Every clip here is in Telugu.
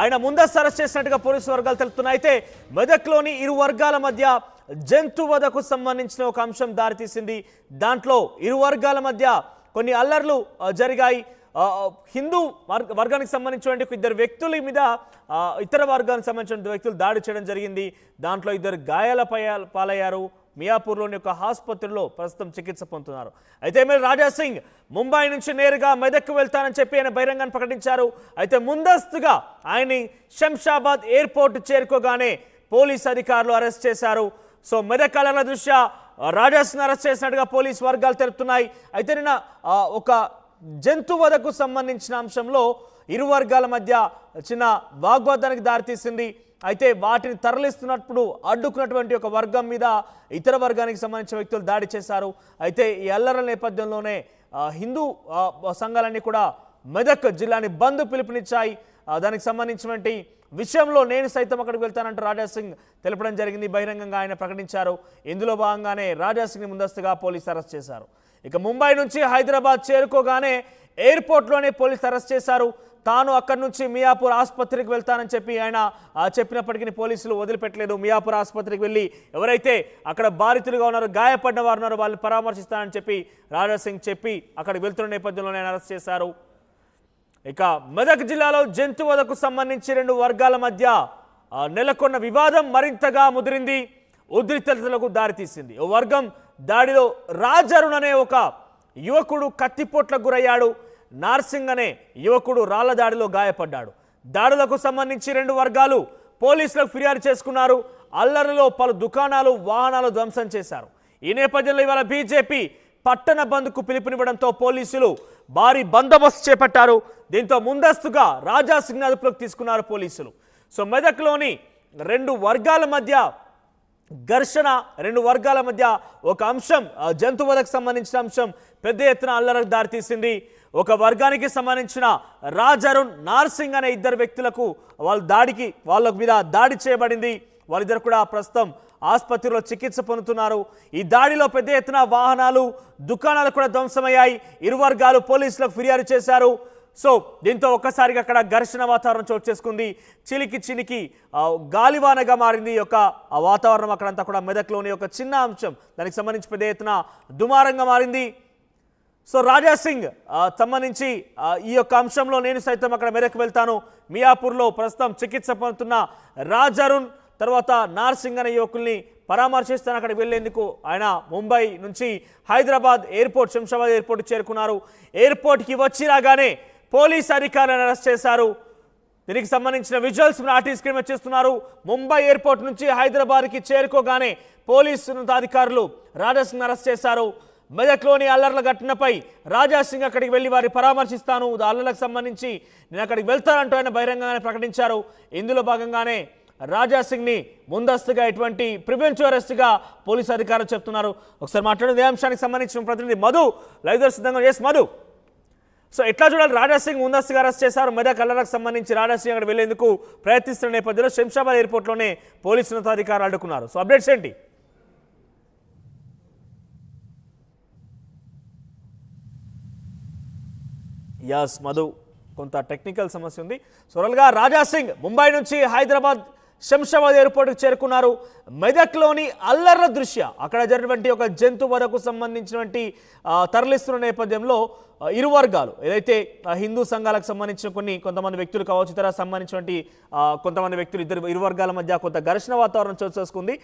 ఆయన ముందస్తు అరెస్ట్ చేసినట్టుగా పోలీసు వర్గాలు తెలుపుతున్నాయి. అయితే మెదక్లోని ఇరు వర్గాల మధ్య జంతువధకు సంబంధించిన ఒక అంశం దారితీసింది. దాంట్లో ఇరు వర్గాల మధ్య కొన్ని అల్లర్లు జరిగాయి. హిందూ వర్గానికి సంబంధించిన ఇద్దరు వ్యక్తుల మీద ఇతర వర్గానికి సంబంధించిన వ్యక్తులు దాడి చేయడం జరిగింది. దాంట్లో ఇద్దరు గాయాల పాలయ్యారు. మియాపూర్లోని ఒక ఆసుపత్రిలో ప్రస్తుతం చికిత్స పొందుతున్నారు. అయితే ఎమ్మెల్యే రాజాసింగ్ ముంబై నుంచి నేరుగా మెదక్కు వెళ్తానని చెప్పి ఆయన బహిరంగాన్ని ప్రకటించారు. అయితే ముందస్తుగా ఆయన్ని శంషాబాద్ ఎయిర్పోర్ట్ చేరుకోగానే పోలీస్ అధికారులు అరెస్ట్ చేశారు. సో మెదక్ అల్లర్ల దృష్ట్యా రాజాసింగ్ అరెస్ట్ చేసినట్టుగా పోలీస్ వర్గాలు తెలుపుతున్నాయి. అయితే నిన్న ఒక జంతువధకు సంబంధించిన అంశంలో ఇరు వర్గాల మధ్య చిన్న వాగ్వాదానికి దారితీసింది. అయితే వాటిని తరలిస్తున్నప్పుడు అడ్డుకున్నటువంటి ఒక వర్గం మీద ఇతర వర్గానికి సంబంధించిన వ్యక్తులు దాడి చేశారు. అయితే ఈ అల్లర్ల నేపథ్యంలోనే హిందూ సంఘాలన్నీ కూడా మెదక్ జిల్లాని బంద్ పిలుపునిచ్చాయి. దానికి సంబంధించినటువంటి విషయంలో నేను సైతం అక్కడికి వెళ్తానంటూ రాజాసింగ్ తెలపడం జరిగింది. బహిరంగంగా ఆయన ప్రకటించారు. ఇందులో భాగంగానే రాజాసింగ్ని ముందస్తుగా పోలీసు అరెస్ట్ చేశారు. ఇక ముంబై నుంచి హైదరాబాద్ చేరుకోగానే ఎయిర్పోర్ట్లోనే పోలీసు అరెస్ట్ చేశారు. తాను అక్కడి నుంచి మియాపూర్ ఆసుపత్రికి వెళ్తానని చెప్పి ఆయన చెప్పినప్పటికీ పోలీసులు వదిలిపెట్టలేదు. మియాపూర్ ఆసుపత్రికి వెళ్ళి ఎవరైతే అక్కడ బాధితులుగా ఉన్నారో, గాయపడిన వారు ఉన్నారో వాళ్ళని పరామర్శిస్తానని చెప్పి రాజాసింగ్ చెప్పి అక్కడికి వెళ్తున్న నేపథ్యంలోనే అరెస్ట్ చేశారు. ఇక మెదక్ జిల్లాలో జంతువధకు సంబంధించి రెండు వర్గాల మధ్య నెలకొన్న వివాదం మరింతగా ముదిరింది. ఉద్రిక్తతలకు దారితీసింది. ఓ వర్గం దాడిలో రాజరుణ్ అనే ఒక యువకుడు కత్తిపోట్లకు గురయ్యాడు. నార్సింగ్ అనే యువకుడు రాళ్ల దాడిలో గాయపడ్డాడు. దాడులకు సంబంధించి రెండు వర్గాలు పోలీసులకు ఫిర్యాదు చేసుకున్నారు. అల్లరిలో పలు దుకాణాలు, వాహనాలు ధ్వంసం చేశారు. ఈ నేపథ్యంలో ఇవాళ బీజేపీ పట్టణ బంద్కు పిలుపునివ్వడంతో పోలీసులు భారీ బందోబస్తు చేపట్టారు. దీంతో ముందస్తుగా రాజాసింగ్ అదుపులోకి తీసుకున్నారు పోలీసులు. సో మెదక్లోని రెండు వర్గాల మధ్య ఘర్షణ, రెండు వర్గాల మధ్య ఒక అంశం, జంతువులకు సంబంధించిన అంశం పెద్ద ఎత్తున అల్లరకు దారితీసింది. ఒక వర్గానికి సంబంధించిన రాజరుణ్, నార్సింగ్ అనే ఇద్దరు వ్యక్తులకు వాళ్ళ మీద దాడి చేయబడింది. వాళ్ళిద్దరు కూడా ప్రస్తుతం ఆసుపత్రిలో చికిత్స పొందుతున్నారు. ఈ దాడిలో పెద్ద ఎత్తున వాహనాలు, దుకాణాలు కూడా ధ్వంసమయ్యాయి. ఇరు వర్గాలు పోలీసులకు ఫిర్యాదు చేశారు. సో దీంతో ఒక్కసారిగా అక్కడ ఘర్షణ వాతావరణం చోటు చేసుకుంది. చినికి గాలివానగా మారింది ఈ యొక్క వాతావరణం. అక్కడంతా కూడా మెదక్లోని ఒక చిన్న అంశం, దానికి సంబంధించి పెద్ద ఎత్తున దుమారంగా మారింది. సో రాజాసింగ్ సంబంధించి ఈ యొక్క అంశంలో నేను సైతం అక్కడ మెదక్ వెళ్తాను, మియాపూర్లో ప్రస్తుతం చికిత్స పొందుతున్న రాజరుణ్ తర్వాత నార్సింగ్ అనే యువకుల్ని పరామర్శిస్తాను అక్కడికి వెళ్లేందుకు ఆయన ముంబై నుంచి హైదరాబాద్ ఎయిర్పోర్ట్, శంషాబాద్ ఎయిర్పోర్ట్ చేరుకున్నారు. ఎయిర్పోర్ట్కి వచ్చి రాగానే పోలీస్ అధికారులను అరెస్ట్ చేశారు. దీనికి సంబంధించిన విజువల్స్ ఆర్టీ స్క్రీన్ వచ్చేస్తున్నారు. ముంబై ఎయిర్పోర్ట్ నుంచి హైదరాబాద్కి చేరుకోగానే పోలీసు అధికారులు రాజాసింగ్ అరెస్ట్ చేశారు. మెదక్లోని అల్లర్ల ఘటనపై రాజాసింగ్ అక్కడికి వెళ్ళి వారిని పరామర్శిస్తాను, అల్లర్లకు సంబంధించి నేను అక్కడికి వెళ్తానంటూ ఆయన బహిరంగంగానే ప్రకటించారు. ఇందులో భాగంగానే రాజాసింగ్ని ముందస్తుగా ఎటువంటి ప్రివెంటివ్ అరెస్ట్గా పోలీసు అధికారులు చెప్తున్నారు. ఒకసారి మాట్లాడే అంశానికి సంబంధించిన ప్రతినిధి మధు లైవ్ సిద్ధంగా. ఎస్ మధు, సో ఎట్లా చూడాలి? రాజాసింగ్ ముందస్తుగా అరెస్ట్ చేశారు. మెదక్ అల్లర్లకు సంబంధించి రాజాసింగ్ అక్కడ వెళ్లేందుకు ప్రయత్నిస్తున్న నేపథ్యంలో శంషాబాద్ ఎయిర్పోర్ట్లోనే పోలీసు ఉన్నతాధికారులు అడ్డుకున్నారు. సో అప్డేట్స్ ఏంటి? యస్ మధు, కొంత టెక్నికల్ సమస్య ఉంది. సోరల్గా రాజాసింగ్ ముంబై నుంచి హైదరాబాద్ శంషాబాద్ ఎయిర్పోర్ట్కి చేరుకున్నారు. మెదక్లోని అల్లర్ల దృశ్య అక్కడ జరిగినటువంటి ఒక జంతువధకు సంబంధించినటువంటి తరలిస్తున్న నేపథ్యంలో ఇరు వర్గాలు ఏదైతే హిందూ సంఘాలకు సంబంధించిన కొంతమంది వ్యక్తులు కావచ్చు, ఇతర సంబంధించినటువంటి కొంతమంది వ్యక్తులు ఇరు వర్గాల మధ్య కొంత ఘర్షణ వాతావరణం చోటు చేసుకుంది.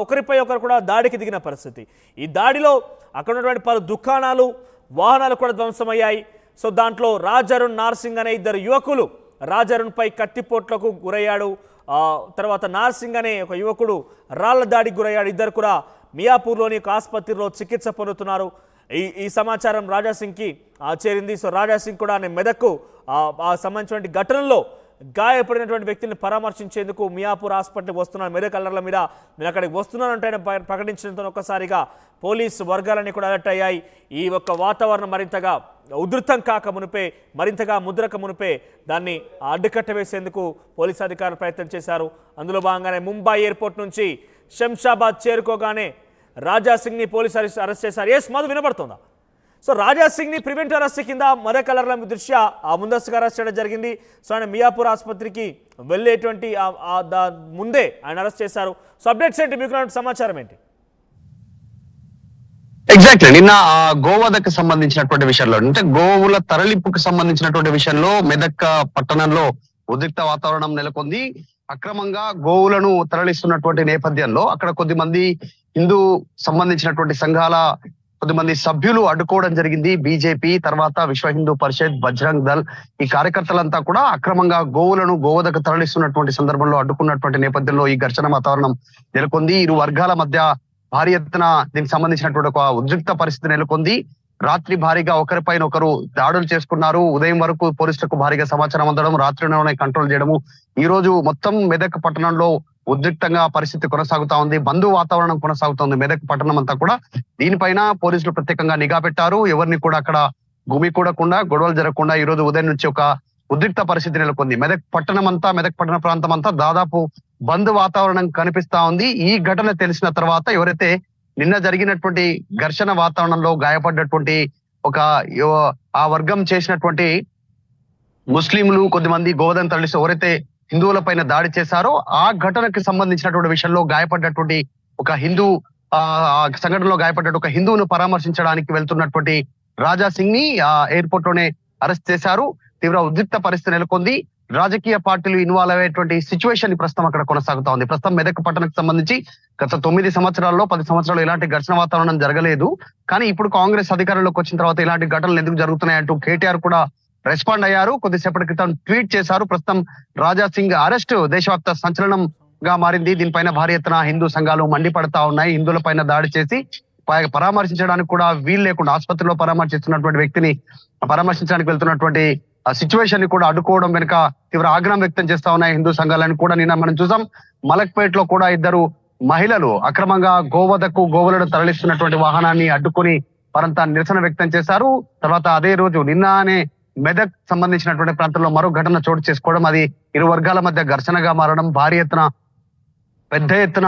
ఒకరిపై ఒకరు కూడా దాడికి దిగిన పరిస్థితి. ఈ దాడిలో అక్కడ ఉన్నటువంటి పలు దుకాణాలు, వాహనాలు కూడా ధ్వంసమయ్యాయి. సో దాంట్లో రాజరుణ్, నార్సింగ్ అనే ఇద్దరు యువకులు రాజరుణ్పై కత్తిపోట్లకు గురయ్యాడు. తర్వాత నార్సింగ్ అనే ఒక యువకుడు రాళ్ల దాడికి గురయ్యాడు. ఇద్దరు కూడా మియాపూర్లోని ఒక ఆసుపత్రిలో చికిత్స పొందుతున్నారు. ఈ సమాచారం రాజాసింగ్కి చేరింది. సో రాజాసింగ్ కూడా మెదక్కు సంబంధించిన ఘటనలో గాయపడినటువంటి వ్యక్తుల్ని పరామర్శించేందుకు మియాపూర్ హాస్పిటల్కి వస్తున్నాను. మెదక్ అల్లర్ల మీద నేను అక్కడికి వస్తున్నానంటే ప్రకటించడంతో ఒక్కసారిగా పోలీసు వర్గాలన్నీ కూడా అలర్ట్ అయ్యాయి. ఈ ఒక్క వాతావరణం మరింతగా ఉధృతం కాక మునిపే, మరింతగా ముద్రక మునిపే దాన్ని అడ్డుకట్ట వేసేందుకు పోలీసు అధికారులు ప్రయత్నం చేశారు. అందులో భాగంగానే ముంబై ఎయిర్పోర్ట్ నుంచి శంషాబాద్ చేరుకోగానే రాజాసింగ్ని పోలీసు అరెస్ట్ చేశారు. ఎస్ మధు, వినపడుతుందా? సో రాజా సింగ్ని ప్రివెంటివ్ అరెస్ట్ కింద మెదక్ అల్లర్ల దృష్ట్యా ముందస్తుగా అరెస్ట్ చేయడం జరిగింది. సో ఆయన మియాపూర్ ఆసుపత్రికి వెళ్ళేటువంటి ముందే ఆయన అరెస్ట్ చేశారు. సో అప్డేట్స్ ఏంటి, మీకు సమాచారం ఏంటి? ఎగ్జాక్ట్లీ నిన్న గోవధకు సంబంధించినటువంటి విషయంలో, అంటే గోవుల తరలింపుకు సంబంధించినటువంటి విషయంలో మెదక్ పట్టణంలో ఉద్రిక్త వాతావరణం నెలకొంది. అక్రమంగా గోవులను తరలిస్తున్నటువంటి నేపథ్యంలో అక్కడ కొద్దిమంది హిందూ సంబంధించినటువంటి సంఘాల కొద్దిమంది సభ్యులు అడ్డుకోవడం జరిగింది. బీజేపీ, తర్వాత విశ్వ హిందూ పరిషత్, బజరంగ్ దళ్ ఈ కార్యకర్తలంతా కూడా అక్రమంగా గోవులను గోవధకు తరలిస్తున్నటువంటి సందర్భంలో అడ్డుకున్నటువంటి నేపథ్యంలో ఈ ఘర్షణ వాతావరణం నెలకొంది. ఇరు వర్గాల మధ్య భారీ ఎత్తున దీనికి సంబంధించినటువంటి ఒక ఉద్రిక్త పరిస్థితి నెలకొంది. రాత్రి భారీగా ఒకరిపైన ఒకరు దాడులు చేసుకున్నారు. ఉదయం వరకు పోలీసులకు భారీగా సమాచారం అందడం, రాత్రిలోనే కంట్రోల్ చేయడము. ఈ రోజు మొత్తం మెదక్ పట్టణంలో ఉద్రిక్తంగా పరిస్థితి కొనసాగుతా ఉంది. బంధు వాతావరణం కొనసాగుతోంది మెదక్ పట్టణం అంతా కూడా. దీనిపైన పోలీసులు ప్రత్యేకంగా నిఘా పెట్టారు. ఎవరిని కూడా అక్కడ గుమికూడకుండా, గొడవలు జరగకుండా ఈ రోజు ఉదయం నుంచి ఒక ఉద్రిక్త పరిస్థితి నెలకొంది. మెదక్ పట్టణ ప్రాంతం అంతా దాదాపు బంద్ వాతావరణం కనిపిస్తా ఉంది. ఈ ఘటన తెలిసిన తర్వాత ఎవరైతే నిన్న జరిగినటువంటి ఘర్షణ వాతావరణంలో గాయపడ్డటువంటి ఆ వర్గం చేసినటువంటి ముస్లింలు కొద్దిమంది గోవధను తరలిస్తూ ఎవరైతే హిందువుల పైన దాడి చేశారో ఆ ఘటనకు సంబంధించినటువంటి విషయంలో గాయపడ్డటువంటి ఒక హిందూ సంఘటనలో గాయపడ్డ ఒక హిందువును పరామర్శించడానికి వెళ్తున్నటువంటి రాజా సింగ్ ని ఎయిర్పోర్ట్ లోనే అరెస్ట్ చేశారు. తీవ్ర ఉద్రిక్త పరిస్థితి నెలకొంది. రాజకీయ పార్టీలు ఇన్వాల్వ్ అయ్యేటువంటి సిచ్యువేషన్ ప్రస్తుతం అక్కడ కొనసాగుతా ఉంది. ప్రస్తుతం మెదక్ పట్టణకు సంబంధించి గత 9 సంవత్సరాల్లో 10 సంవత్సరాలు ఇలాంటి ఘర్షణ వాతావరణం జరగలేదు. కానీ ఇప్పుడు కాంగ్రెస్ అధికారంలోకి వచ్చిన తర్వాత ఇలాంటి ఘటనలు ఎందుకు జరుగుతున్నాయంటూ కేటీఆర్ కూడా రెస్పాండ్ అయ్యారు. కొద్దిసేపటి క్రితం ట్వీట్ చేశారు. ప్రస్తుతం రాజా సింగ్ అరెస్ట్ దేశవ్యాప్త సంచలనంగా మారింది. దీనిపైన భారీ ఎత్తున హిందూ సంఘాలు మండిపడతా ఉన్నాయి. హిందువుల పైన దాడి చేసి పరామర్శించడానికి కూడా వీలు లేకుండా ఆసుపత్రిలో పరామర్శిస్తున్నటువంటి వ్యక్తిని పరామర్శించడానికి వెళ్తున్నటువంటి సిచ్యువేషన్ ని కూడా అడ్డుకోవడం వెనుక తీవ్ర ఆగ్రహం వ్యక్తం చేస్తా ఉన్నాయి హిందూ సంఘాలను కూడా. నిన్న మనం చూసాం మలక్పేట్ లో కూడా 2 మహిళలు అక్రమంగా గోవులను తరలిస్తున్నటువంటి వాహనాన్ని అడ్డుకొని వారంతా నిరసన వ్యక్తం చేశారు. తర్వాత అదే రోజు నిన్ననే మెదక్ సంబంధించినటువంటి ప్రాంతంలో మరో ఘటన చోటు చేసుకోవడం, అది ఇరు వర్గాల మధ్య ఘర్షణగా మారడం, భారీ ఎత్తున పెద్ద ఎత్తున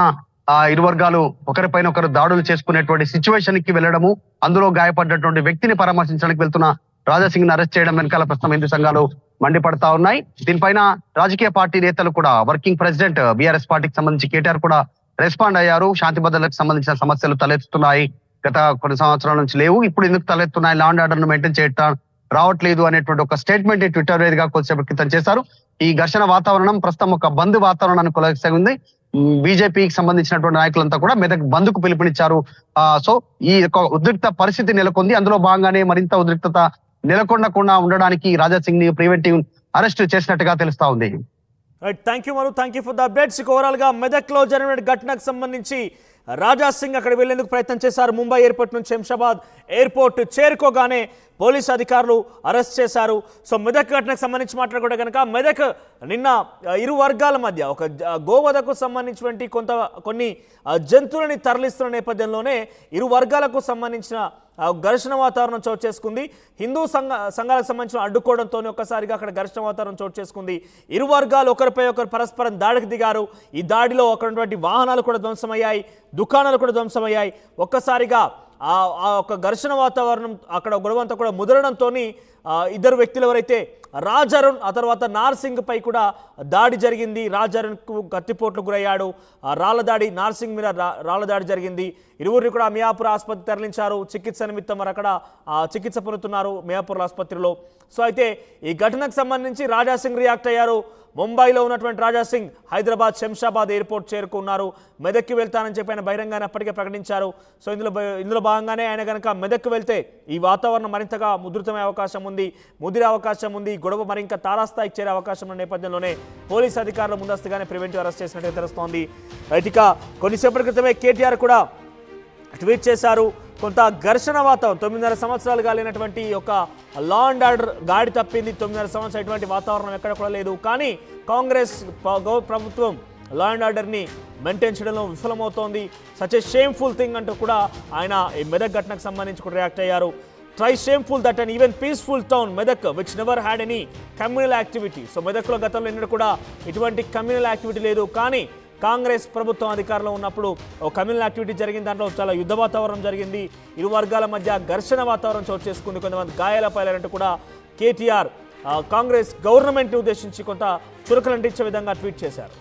ఇరు వర్గాలు ఒకరిపైన ఒకరు దాడులు చేసుకునేటువంటి సిచ్యువేషన్ కి వెళ్ళడము, అందులో గాయపడ్డటువంటి వ్యక్తిని పరామర్శించడానికి వెళ్తున్న రాజా సింగ్ ని అరెస్ట్ చేయడం వెనకాల ప్రస్తుతం హిందూ సంఘాలు మండిపడతా ఉన్నాయి. దీనిపైన రాజకీయ పార్టీ నేతలు కూడా, వర్కింగ్ ప్రెసిడెంట్ బీఆర్ఎస్ పార్టీకి సంబంధించి కేటీఆర్ కూడా రెస్పాండ్ అయ్యారు. శాంతి భద్రతలకు సంబంధించిన సమస్యలు తలెత్తుతున్నాయి, గత కొన్ని సంవత్సరాల నుంచి లేవు, ఇప్పుడు ఎందుకు తలెత్తున్నాయి, లా అండ్ ఆర్డర్ ను మెయింటైన్ చేయటం రావట్లేదు అనేటువంటి ఒక స్టేట్మెంట్ ట్విట్టర్ వేదికగా కొద్దిసేపటి క్రితం చేశారు. ఈ ఘర్షణ వాతావరణం ప్రస్తుతం ఒక బంద్ వాతావరణాన్ని కొనసాగింది. బీజేపీకి సంబంధించినటువంటి నాయకులంతా కూడా మెదక్ బంద్కు పిలుపునిచ్చారు. సో ఈ యొక్క ఉద్రిక్త పరిస్థితి నెలకొంది. అందులో భాగంగానే మరింత ఉద్రిక్తత నెలకొండకుండా ఉండడానికి రాజా సింగ్ ని ప్రివెంటివ్ అరెస్ట్ చేసినట్టుగా తెలుస్తా ఉంది. Thank you for the updates. Overall గా మెదక్ లో జరిగిన ఘటనకు సంబంధించి రాజా సింగ్ అక్కడ వెళ్లేందుకు ప్రయత్నం చేశారు. ముంబై ఎయిర్పోర్ట్ నుంచి శంషాబాద్ ఎయిర్పోర్ట్ చేరుకోగానే పోలీసు అధికారులు అరెస్ట్ చేశారు. సో మెదక్ ఘటనకు సంబంధించి మాట్లాడుకుంటే కనుక మెదక్ నిన్న ఇరు వర్గాల మధ్య ఒక గోవధకు సంబంధించినటువంటి కొన్ని జంతువులని తరలిస్తున్న నేపథ్యంలోనే ఇరు వర్గాలకు సంబంధించిన ఘర్షణ వాతావరణం చోటు చేసుకుంది. హిందూ సంఘాలకు సంబంధించిన అడ్డుకోవడంతో ఒక్కసారిగా అక్కడ ఘర్షణ వాతావరణం చోటు చేసుకుంది. ఇరు వర్గాలు ఒకరిపై ఒకరు పరస్పరం దాడికి దిగారు. ఈ దాడిలో అక్కడ ఉన్నటువంటి వాహనాలు కూడా ధ్వంసమయ్యాయి, దుకాణాలు కూడా ధ్వంసమయ్యాయి. ఒక్కసారిగా ఆ ఒక ఘర్షణ వాతావరణం అక్కడ గొడవంతా కూడా ముదరడంతో ఇద్దరు వ్యక్తులు ఎవరైతే రాజరుణ్ ఆ తర్వాత నార్సింగ్ పై కూడా దాడి జరిగింది. రాజరుణ్కు కత్తిపోట్లు గురయ్యాడు. రాళ్ల దాడి, నార్సింగ్ మీద రాళ్ల దాడి జరిగింది. ఇరువురిని కూడా మియాపూర్ ఆసుపత్రి తరలించారు. చికిత్స నిమిత్తం వారు అక్కడ చికిత్స పొందుతున్నారు మియాపూర్ ఆసుపత్రిలో. సో అయితే ఈ ఘటనకు సంబంధించి రాజా సింగ్ రియాక్ట్ అయ్యారు. ముంబైలో ఉన్నటువంటి రాజా సింగ్ హైదరాబాద్ శంషాబాద్ ఎయిర్పోర్ట్ చేరుకున్నారు. మెదక్కి వెళ్తానని చెప్పి ఆయన బహిరంగానే అప్పటికే ప్రకటించారు. సో ఇందులో భాగంగానే ఆయన కనుక మెదక్కి వెళ్తే ఈ వాతావరణం మరింతగా ముదిరే అవకాశం ఉంది. గొడవ మరింత తారాస్థాయికి చేరే అవకాశం ఉన్న నేపథ్యంలోనే పోలీసు అధికారులు ముందస్తుగానే ప్రివెంటివ్ అరెస్ట్ చేసినట్టు తెలుస్తోంది. ఇక కొన్నిసేపటి క్రితమే కేటీఆర్ కూడా ట్వీట్ చేశారు. కొంత ఘర్షణ వాతావరణం 9.5 సంవత్సరాలుగా లేనటువంటి ఒక లా అండ్ ఆర్డర్ గాడి తప్పింది. 9.5 సంవత్సరాలు ఎటువంటి వాతావరణం ఎక్కడ కూడా లేదు. కానీ కాంగ్రెస్ ప్రభుత్వం లా అండ్ ఆర్డర్ని మెయింటైన్ చేయడంలో విఫలమవుతోంది. సచ్ ఏ షేమ్ఫుల్ థింగ్ అంటూ కూడా ఆయన ఈ మెదక్ ఘటనకు సంబంధించి కూడా రియాక్ట్ అయ్యారు. Try shameful that an even peaceful town, Medak, which never had any communal activity. So Medaklo gatanlo ఎన్నడూ కూడా ఇటువంటి కమ్యూనల్ యాక్టివిటీ లేదు. కానీ కాంగ్రెస్ ప్రభుత్వం అధికారంలో ఉన్నప్పుడు ఒక కమ్యూనల్ యాక్టివిటీ జరిగింది. దాంట్లో చాలా యుద్ధ వాతావరణం జరిగింది. ఇరు వర్గాల మధ్య ఘర్షణ వాతావరణం చోటు చేసుకుంది. కొంతమంది గాయాల పాలైనట్టు కూడా కేటీఆర్ కాంగ్రెస్ గవర్నమెంట్ని ఉద్దేశించి కొంత చురకలంటించే విధంగా ట్వీట్ చేశారు.